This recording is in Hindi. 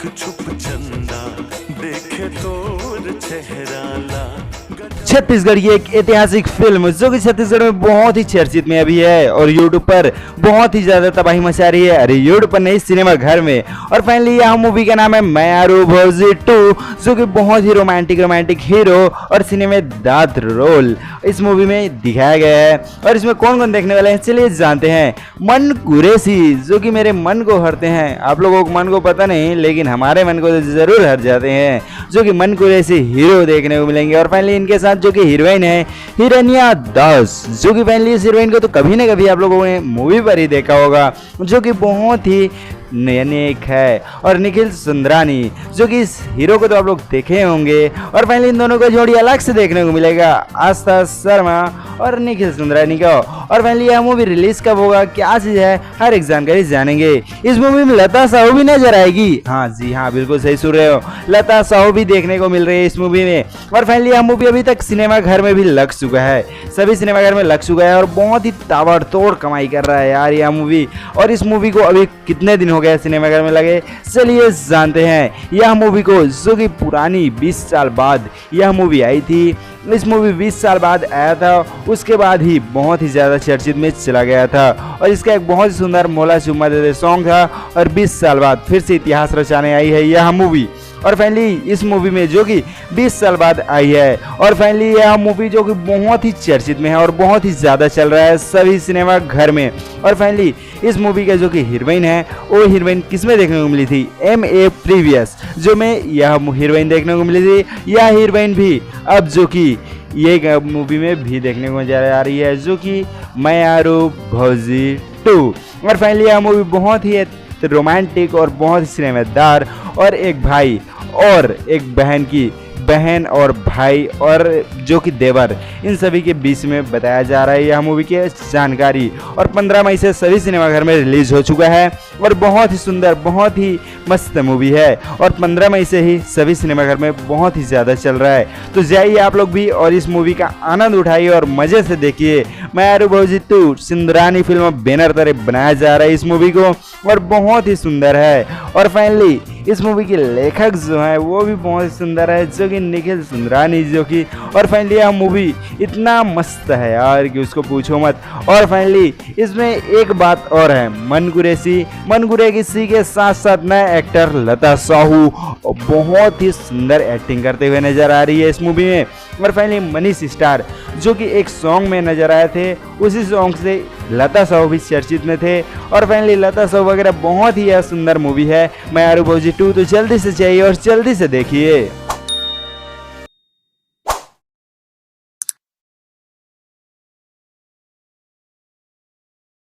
छुप चंदा देखे तोर चेहरा ला। छत्तीसगढ़ की एक ऐतिहासिक फिल्म जो कि छत्तीसगढ़ में बहुत ही चर्चित में अभी है और यूट्यूब पर बहुत ही ज्यादा तबाही मचा रही है। अरे यूट्यूब पर नहीं, सिनेमा घर में। और फाइनली यह मूवी का नाम है मैं आरू भौजी 2, जो कि बहुत ही रोमांटिक हीरो और सिनेमेदार रोल इस मूवी में दिखाया गया है। और इसमें कौन कौन देखने वाले हैं चलिए जानते हैं। मन कुरैशी जो कि मेरे मन को हरते हैं, आप लोगों को मन को पता नहीं लेकिन हमारे मन को तो जरूर हर जाते हैं, जो कि मन कुरैशी हीरो देखने को मिलेंगे। और फाइनली इनके साथ जो कि हीरोइन है हिरण्या दास, जो कि फाइनली इस हीरोइन को तो कभी ना कभी आप लोगों ने मूवी पर ही देखा होगा, जो कि बहुत ही यूनिक है। और निखिल सुंदरानी जो कि इस हीरो को तो आप लोग देखे होंगे। और फाइनली इन दोनों को जोड़ी अलग से देखने को मिलेगा, आस्था शर्मा और निखिल सुंदरानी का। और फाइनली यह मूवी रिलीज कब होगा, क्या चीज है, हर एक जानकारी जानेंगे। इस मूवी में लता साहू भी नजर आएगी। हाँ जी हाँ, बिल्कुल सही सुन रहे हो, लता साहू भी देखने को मिल रही है इस मूवी में। और फाइनली यह मूवी अभी तक सिनेमा घर में भी लग चुका है, सभी सिनेमा घर में लग चुका है और बहुत ही ताबड़तोड़ कमाई कर रहा है यार यह मूवी। और इस मूवी को अभी कितने दिन हो गए सिनेमा घर में लगे, चलिए जानते हैं। यह मूवी को जो कि पुरानी 20 साल बाद यह मूवी आई थी, इस मूवी 20 साल बाद आया था, उसके बाद ही बहुत ही ज़्यादा चर्चित में चला गया था। और इसका एक बहुत ही सुंदर मोला चुम्मा दे दे सॉन्ग था। और 20 साल बाद फिर से इतिहास रचाने आई है यह मूवी। और फाइनली इस मूवी में जो कि 20 साल बाद आई है। और फाइनली यह मूवी जो कि बहुत ही चर्चित में है और बहुत ही ज़्यादा चल रहा है सभी सिनेमा घर में। और फाइनली इस मूवी का जो कि हीरोइन है वो हीरोइन किसमें देखने को मिली थी, M.A. प्रीवियस जो में यह हीरोइन देखने को मिली थी। यह हीरोइन भी अब जो कि ये मूवी में भी देखने को जा रही है, जो कि मैं आरू भौजी 2। और फाइनली यह मूवी बहुत ही रोमांटिक और बहुत ही सिनेमादार और एक भाई और एक बहन और भाई और जो कि देवर, इन सभी के बीच में बताया जा रहा है यह मूवी की जानकारी। और 15 मई से सभी सिनेमाघर में रिलीज हो चुका है और बहुत ही सुंदर, बहुत ही मस्त मूवी है। और 15 मई से ही सभी सिनेमाघर में बहुत ही ज़्यादा चल रहा है। तो जाइए आप लोग भी और इस मूवी का आनंद उठाइए और मज़े से देखिए। मैं आरू भौजी 2 सुंदरानी फिल्म बैनर तरह बनाया जा रहा है इस मूवी को और बहुत ही सुंदर है। और फाइनली इस मूवी के लेखक जो है वो भी बहुत ही सुंदर है, जो कि निखिल सुंदरानी जो कि। और फाइनली यह मूवी इतना मस्त है यार कि उसको पूछो मत। और फाइनली इसमें एक बात और है, मन कुरैशी के साथ साथ नए एक्टर लता साहू बहुत ही सुंदर एक्टिंग करते हुए नजर आ रही है इस मूवी में। और फाइनली मनीष स्टार जो कि एक सॉन्ग में नजर आए थे, उसी सॉन्ग से लता साहू भी चर्चित में थे। और फाइनली लता साहू वगैरह बहुत ही सुंदर मूवी है मैं आरू भौजी 2, तो जल्दी से चाहिए और जल्दी से देखिए।